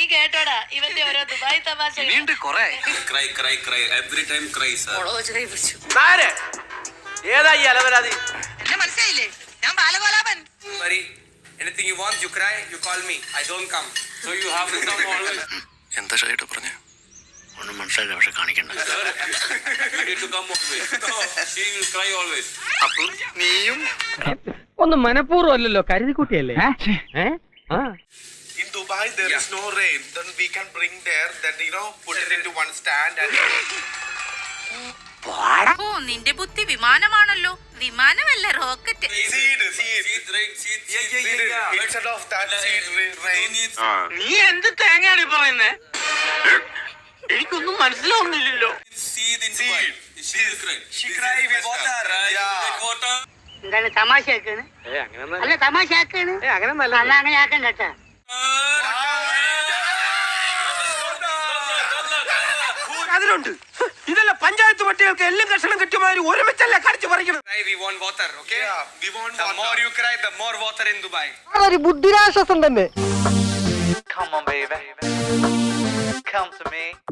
നീ കേട്ടോടാ ഇവന്റെ ഓരോ ദുബായ് തമാശ. ഏതാ ഈ അലവരാതി? എന്നെ മനസ്സിലായില്ലേ? ഞാൻ ബാലഗോലാപൻ. Anything you want, you cry, you call me. I don't come. So you have to come always. എന്താ ഷൈട്ട് പറഞ്ഞേ? ഒന്നും മനസ്സിലായില്ല, പക്ഷെ കാണിക്കണ്ട. You need to come always. She will cry always. അപ്പൊ നീയും ഒന്നും മനഃപൂർവ്വം അല്ലല്ലോ, കരുതിക്കുട്ടിയല്ലേ? In Dubai, there is no rain. Then we can bring there, that put it into one stand and. ഓ നിന്റെ ബുദ്ധി വിമാനമാണല്ലോ. വിമാനമല്ല, rocket. Seed. Rain, seed. Yeah. Instead of that seed, rain. നീ എന്ത് തേങ്ങയാണ് പറയുന്നേ? എനിക്കൊന്നും മനസ്സിലാവുന്നില്ലല്ലോ. Seed. She cry with water. Yeah. Water. എന്താണ് തമാശയാക്കാണ്? അല്ല തമാശയാക്കാണ്. അങ്ങനെ ആക്കണ്ട കേട്ടാ. അതിലുണ്ട്. ഇതല്ല പഞ്ചായത്ത് പട്ടികൾക്ക് എല്ലാം കഷണം കിട്ടിയമാതിരി ഒരുമിച്ചല്ല കടിച്ചു പറിക്കണം. We want water, okay? Yeah, we want The water. more you cry, the more water in Dubai. ഒരു ബുദ്ധിരാശ്വാസം തന്നെ. Come on, baby. Come to me.